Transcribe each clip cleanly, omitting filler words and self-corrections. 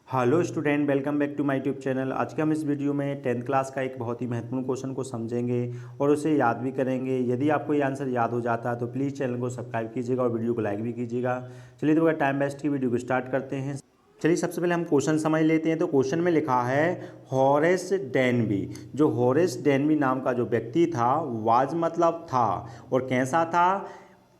Hello student, welcome back to my YouTube channel. आज के हम इस वीडियो में 10th क्लास का एक बहुत ही महत्वपूर्ण क्वेश्चन को समझेंगे और उसे याद भी करेंगे। यदि आपको ये आंसर याद हो जाता है तो प्लीज़ चैनल को सब्सक्राइब कीजिएगा और वीडियो को लाइक भी कीजिएगा। चलिए तो बगैर टाइम वेस्ट की वीडियो को स्टार्ट करते हैं। चलिए सबसे पहले हम क्वेश्चन समझ लेते हैं। तो क्वेश्चन में लिखा है हॉरेस डेनबी। जो हॉरेस डेनबी नाम का जो व्यक्ति था, वाज मतलब था और कैसा था।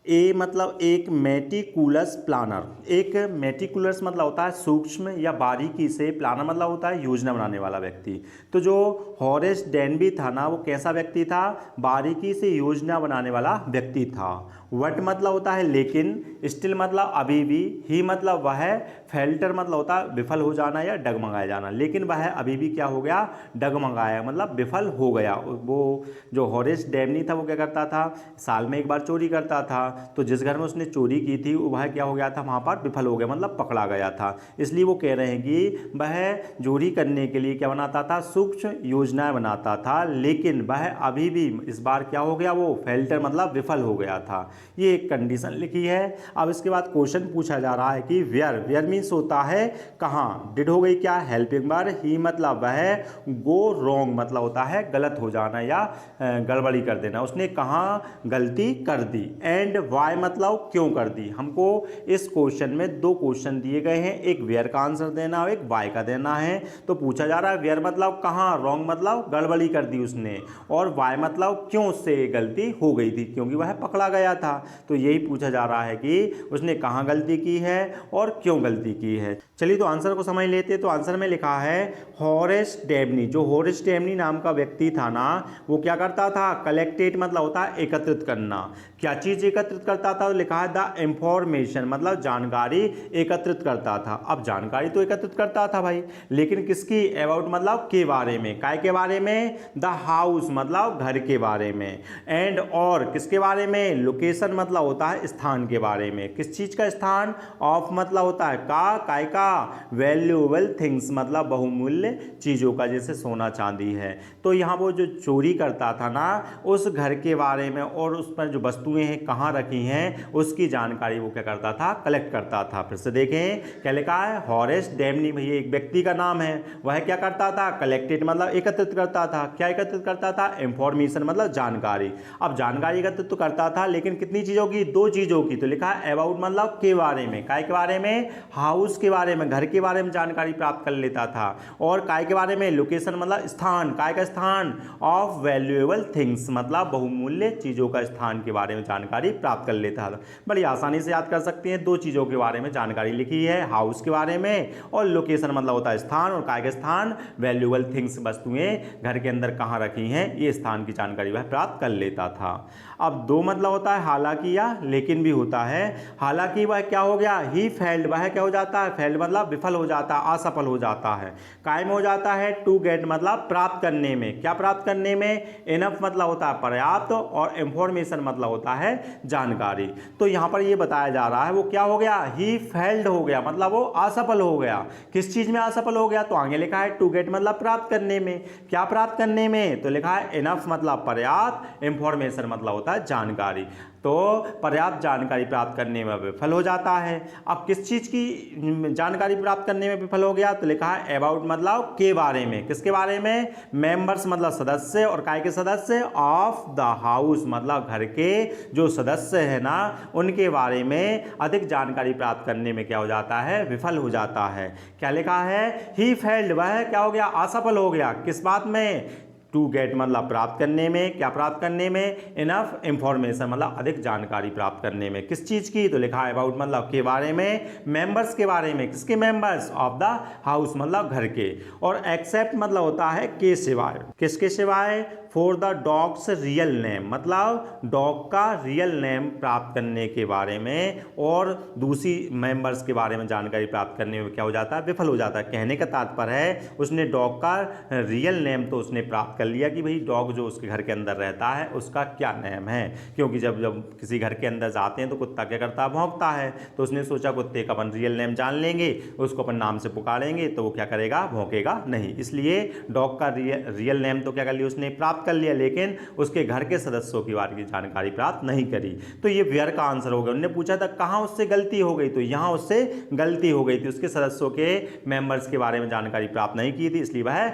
ए मतलब एक मेटिकुलस प्लानर। एक मेटिकुलस मतलब होता है सूक्ष्म या बारीकी से, प्लानर मतलब होता है योजना बनाने वाला व्यक्ति। तो जो हॉरेस डेनबी था ना, वो कैसा व्यक्ति था, बारीकी से योजना बनाने वाला व्यक्ति था। वट मतलब होता है लेकिन, स्टिल मतलब अभी भी, ही मतलब वह, फेल्टर मतलब होता है विफल हो जाना या डगमगाया जाना। लेकिन वह अभी भी क्या हो गया, डगमगाया मतलब विफल हो गया। वो जो हॉरेस डेनबी था वो क्या करता था, साल में एक बार चोरी करता था। तो जिस घर में उसने चोरी की थी वह क्या हो गया था, वहाँ पर विफल हो गया मतलब पकड़ा गया था। इसलिए वो कह रहे हैं कि वह चोरी करने के लिए क्या बनाता था, सूक्ष्म योजनाएं बनाता था। लेकिन वह अभी भी इस बार क्या हो गया, वो फेल्टर मतलब विफल हो गया था। ये एक कंडीशन लिखी है। अब इसके बाद क्वेश्चन पूछा जा रहा है कि वेयर, वेयर मीन्स होता है कहाँ। डिड हो गई क्या, हेल्पिंग वर्ब। ही मतलब वह, गो रॉन्ग मतलब होता है गलत हो जाना या गड़बड़ी कर देना। उसने कहाँ गलती कर दी। एंड वाई मतलब क्यों कर दी। हमको इस क्वेश्चन में दो क्वेश्चन दिए गए हैं, एक वेयर का आंसर देना और एक वाई का देना है। तो पूछा जा रहा है वेयर मतलब कहाँ, रॉन्ग मतलब गड़बड़ी कर दी उसने, और वाई मतलब क्यों से गलती हो गई थी, क्योंकि वह पकड़ा गया था। तो यही पूछा जा रहा है कि उसने कहाँ गलती की है और क्यों गलती की है। चलिए तो आंसर को समझ लेते हैं। तो आंसर में लिखा है हॉरेस डेबनी। जो हॉरेस डेबनी नाम का व्यक्ति था ना, वो क्या करता था, कलेक्टेड मतलब होता है एकत्रित करना। क्या चीज एकत्रित करता था, लिखा है द इंफॉर्मेशन मतलब जानकारी एकत्रित करता था। अब जानकारी तो एकत्रित करता था भाई, लेकिन किसकी, अबाउट मतलब के बारे में, काय के बारे में, द हाउस मतलब घर के बारे में, एंड और किसके बारे में, लोकेशन मतलब होता है स्थान के बारे में। किस चीज का स्थान, ऑफ मतलब होता है का, काय का, वैल्यूएबल थिंग्स मतलब बहुमूल्य चीजों का, जैसे सोना चांदी है। तो यहाँ वो जो चोरी करता था ना, उस घर के बारे में और उस पर जो वस्तुएं हैं कहाँ रखी हैं उसकी जानकारी वो क्या करता था, कलेक्ट करता था। फिर से देखें क्या लिखा है, हॉरेस डेबनी, भैया एक व्यक्ति का नाम है। वह क्या करता था, कलेक्टेड मतलब एकत्रित करता था। क्या एकत्रित करता था, इंफॉर्मेशन मतलब जानकारी। अब जानकारी एकत्रित तो करता था, लेकिन कितनी चीजों की, दो चीजों की। तो लिखा है अबाउट मतलब के बारे में, काय के बारे में, हाउस के बारे में, घर के बारे में जानकारी प्राप्त कर लेता था। और काय के बारे में, लोकेशन मतलब स्थान, काय का स्थान, ऑफ वैल्यूएबल थिंग्स मतलब बहुमूल्य चीजों का स्थान के बारे में जानकारी प्राप्त कर लेता था। बड़ी आसानी से याद कर सकते हैं। दो चीजों के बारे में जानकारी लिखी है, हाउस के बारे में, और लोकेशन मतलब होता है स्थान, और काय का स्थान, वैल्यूएबल थिंग्स वस्तुएं घर के अंदर कहाँ रखी हैं, ये स्थान की जानकारी वह प्राप्त कर लेता था। अब दो मतलब होता है हालांकि या लेकिन भी होता है। हालांकि वह क्या हो गया, ही फेल्ड, वह क्या हो जाता है, फेल्ड मतलब विफल हो जाता है, असफल हो जाता है। कायम हो जाता है, टू गेट मतलब प्राप्त करने में। क्या प्राप्त करने में, इनफ मतलब होता है पर्याप्त, और इंफॉर्मेशन मतलब होता है जानकारी। तो यहां पर यह बताया जा रहा है वो क्या हो गया, ही फेल्ड हो गया मतलब वो असफल हो गया। किस चीज में असफल हो गया, तो आगे लिखा है टू गेट मतलब प्राप्त करने में। क्या प्राप्त करने में, तो लिखा है इनफ मतलब पर्याप्त, इंफॉर्मेशन मतलब होता है जानकारी। तो पर्याप्त जानकारी प्राप्त करने में विफल हो जाता है। अब किस चीज की जानकारी प्राप्त करने में विफल हो गया, तो लिखा है अबाउट मतलब के बारे में। किसके बारे में, मेंबर्स मतलब सदस्य, और काय के सदस्य, ऑफ द हाउस मतलब घर के जो सदस्य है ना, उनके बारे में अधिक जानकारी प्राप्त करने में क्या हो जाता है, विफल हो जाता है। क्या लिखा है, ही फेल्ड, वह क्या हो गया, असफल हो गया। किस बात में, टू गेट मतलब प्राप्त करने में। क्या प्राप्त करने में, इनफ इंफॉर्मेशन मतलब अधिक जानकारी प्राप्त करने में। किस चीज की, तो लिखा है अबाउट मतलब के बारे में, मेंबर्स के बारे में। किसके मेंबर्स, ऑफ द हाउस मतलब घर के, और एक्सेप्ट मतलब होता है के सिवाय। किसके सिवाय, for the dogs real name मतलब डॉग का रियल नेम प्राप्त करने के बारे में, और दूसरी मेंबर्स के बारे में जानकारी प्राप्त करने में क्या हो जाता है, विफल हो जाता है। कहने का तात्पर्य है उसने डॉग का रियल नेम तो उसने प्राप्त कर लिया कि भाई डॉग जो उसके घर के अंदर रहता है उसका क्या नेम है, क्योंकि जब जब किसी घर के अंदर जाते हैं तो कुत्ता क्या करता है, भौंकता है। तो उसने सोचा कुत्ते का अपन रियल नेम जान लेंगे, उसको अपन नाम से पुकारेंगे तो वो क्या करेगा, भौंकेगा नहीं। इसलिए डॉग का रियल नेम तो क्या कर लिया उसने, प्राप्त कर लिया लेकिन उसके घर के सदस्यों के बारे में जानकारी प्राप्त नहीं करी। तो ये वेयर का आंसर होगा। उन्होंने पूछा था कहाँ उससे गलती हो गई, तो यहाँ उससे गलती हो गई थी, उसके सदस्यों के मेंबर्स के बारे में जानकारी प्राप्त नहीं की थी, इसलिए वह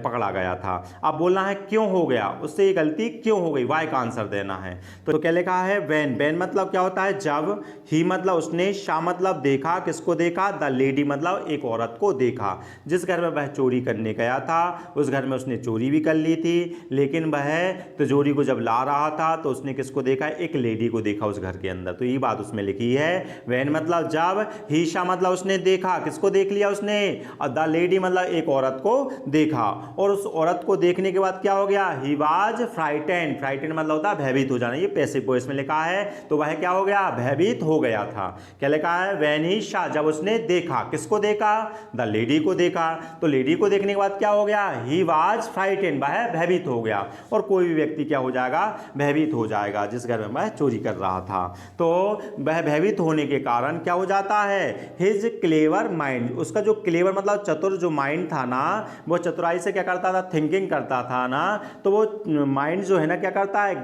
पकड़ा गया था। अब बोलना है क्यों हो गया, उससे ये गलती क्यों हो गई, वाई का आंसर देना है। तो क्या लिखा है व्हेन, व्हेन मतलब क्या होता है जब, ही मतलब उसने, शा मतलब देखा, किसको देखा, द लेडी मतलब एक औरत को देखा। जिस घर में वह चोरी करने गया था उस घर में उसने चोरी भी कर ली थी, लेकिन वह तिजोरी को जब ला रहा था तो उसने किसको देखा, एक लेडी को देखा उस घर के अंदर। तो ये बात उसमें लिखी है। व्हेन मतलब जब, ही शा मतलब उसने देखा, किसको देख लिया उसने, और द लेडी मतलब एक औरत को देखा, और उस औरत को देखने के बाद क्या हो गया, ही वाज फ्राइटेंड, फ्राइटेंड मतलब होता है भयभीत हो जाना, ये पैसिव वॉइस में लिखा है, तो वह क्या हो गया, भयभीत हो गया था। क्या लिखा है व्हेन ही शा, जब उसने देखा, किसको देखा, द लेडी को देखा, तो लेडी को देखने के बाद क्या हो गया, ही वाज फ्राइटेंड, वह भयभीत हो गया। और कोई भी व्यक्ति क्या हो जाएगा, भयभीत हो जाएगा जिस घर में वह चोरी कर रहा था। तो वह भयभीत होने के कारण क्या हो जाता है, हिज क्लेवर माइंड, उसका जो क्लेवर मतलब चतुर जो माइंड था ना, वो चतुराई से क्या करता था, थिंकिंग करता था ना, तो वो माइंड जो है ना क्या करता है,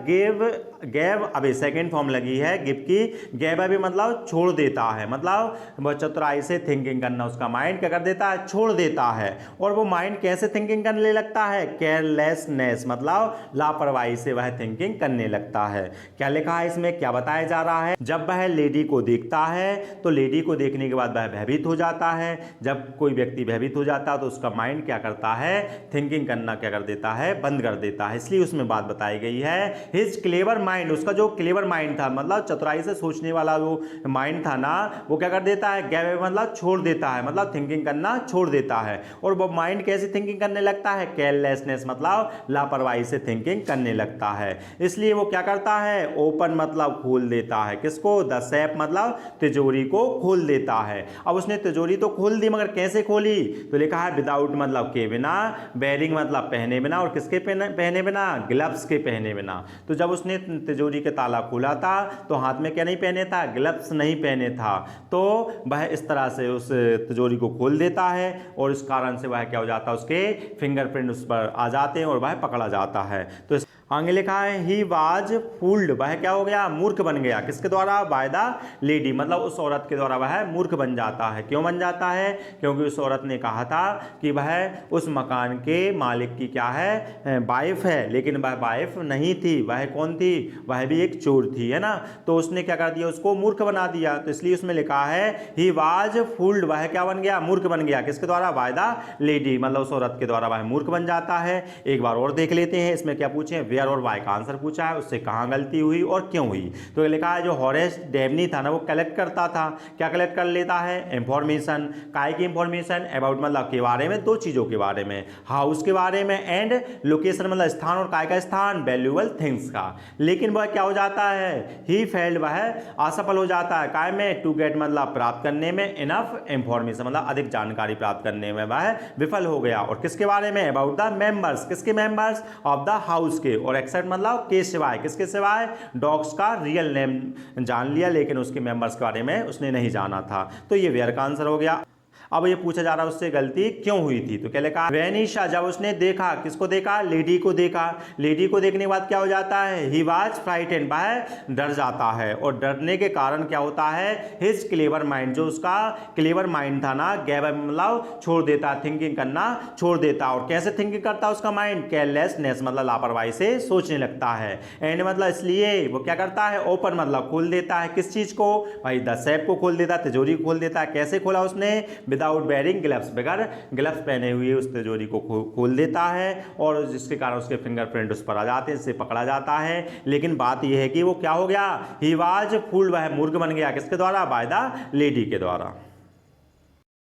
गेव अबे सेकेंड फॉर्म लगी है गिव की, गेव अबे मतलब छोड़ देता है, मतलब वह चतुराई से थिंकिंग करना उसका माइंड क्या कर देता है, छोड़ देता है। और वो माइंड कैसे थिंकिंग करने लगता है, केयरलेसनेस मतलब लापरवाही से वह थिंकिंग करने लगता है। क्या लिखा है इसमें, क्या बताया जा रहा है, जब वह लेडी को देखता है तो लेडी को देखने के बाद वह भयभीत हो जाता है। जब कोई व्यक्ति भयभीत हो जाता है तो उसका माइंड क्या करता है, थिंकिंग करना क्या कर देता है, बंद कर देता है, इसलिए उसमें बात बताई गई है। हिज क्लेवर माइंड, उसका जो क्लेवर माइंड था मतलब चतुराई से सोचने वाला जो माइंड था ना, वो क्या कर देता है, गैव मतलब छोड़ देता है, मतलब थिंकिंग करना छोड़ देता है। और वो माइंड कैसे थिंकिंग करने लगता है, केयरलेसनेस मतलब लापरवाही से थिंकिंग करने लगता है, इसलिए वो क्या करता है, ओपन मतलब खोल देता है, किसको, द सेफ मतलब तिजोरी को खोल देता है। अब उसने तिजोरी तो खोल दी मगर कैसे खोली, तो लिखा है विदाउट मतलब के बिना, बेरिंग मतलब पहने बिना, और किसके पहने बिना, ग्लव्स के पहने बिना। तो जब उसने तिजोरी के ताला खोला था तो हाथ में क्या नहीं पहने था, ग्लव्स नहीं पहने था, तो वह इस तरह से उस तिजोरी को खोल देता है और इस कारण से वह क्या हो जाता है, उसके फिंगरप्रिंट उस पर आ जाते हैं और वह पकड़ा जाता है। तो आगे लिखा है ही वाज फूल्ड, वह क्या हो गया, मूर्ख बन गया, किसके द्वारा, बाय द लेडी मतलब उस औरत के द्वारा वह मूर्ख बन जाता है। क्यों बन जाता है, क्योंकि उस औरत ने कहा था कि वह उस मकान के मालिक की क्या है, वाइफ है, लेकिन वह वाइफ नहीं थी, वह कौन थी, वह भी एक चोर थी, है ना। तो उसने क्या कर दिया, उसको मूर्ख बना दिया, तो इसलिए उसमें लिखा है ही वाज फूल्ड, वह क्या बन गया, मूर्ख बन गया, किसके द्वारा, बाय द लेडी मतलब उस औरत के द्वारा वह मूर्ख बन जाता है। एक बार और देख लेते हैं इसमें क्या पूछे, और वाई का आंसर पूछा है, उससे कहां गलती हुई और क्यों हुई। तो लिखा है जो हॉरेस डेवनी था ना, वो कलेक्ट करता था, क्या कलेक्ट कर लेता है, इंफॉर्मेशन, काय की इंफॉर्मेशन, अबाउट मतलब के बारे में, दो चीजों के बारे में, हाउस के बारे में, एंड लोकेशन मतलब स्थान, और काय का स्थान, वैल्यूएबल थिंग्स का। लेकिन वह क्या हो जाता है, ही फेल्ड, वह असफल हो जाता है, काय में, टू गेट मतलब प्राप्त करने में, इनफ इंफॉर्मेशन मतलब अधिक जानकारी प्राप्त करने में वह विफल हो गया। और किसके बारे में, अबाउट द मेंबर्स, किसके मेंबर्स, ऑफ द हाउस के, और एक्सेप्ट मतलब के सिवाय, किसके सिवाय, डॉग्स का रियल नेम जान लिया लेकिन उसके मेंबर्स के बारे में उसने नहीं जाना था। तो ये वेयर का आंसर हो गया। अब ये पूछा जा रहा है उससे गलती क्यों हुई थी, तो क्या लिखा, वेनिशा, जब उसने देखा, किसको देखा, लेडी को देखा, लेडी को देखने के बाद क्या हो जाता है, ही वाज फ्राइटेंड, वह डर जाता है, और डरने के कारण क्या होता है, हिज क्लेवर माइंड, जो उसका क्लेवर माइंड था ना, गैव मतलब छोड़ देता, थिंकिंग करना छोड़ देता। और कैसे थिंकिंग करता उसका माइंड, केयरलेसनेस मतलब लापरवाही से सोचने लगता है, एंड मतलब इसलिए वो क्या करता है, ओपन मतलब खोल देता है, किस चीज को, भाई द सेफ को खोल देता, तिजोरी को खोल देता है। कैसे खोला उसने, विदाउट वेयरिंग ग्लव्स, बगैर ग्लव्स पहने हुए उस तिजोरी को खोल देता है, और जिसके कारण उसके फिंगरप्रिंट उस पर आ जाते हैं, इससे पकड़ा जाता है। लेकिन बात यह है कि वो क्या हो गया, ही वाज फूल्ड, वह मूर्ख बन गया, किसके द्वारा, बाय द लेडी के द्वारा।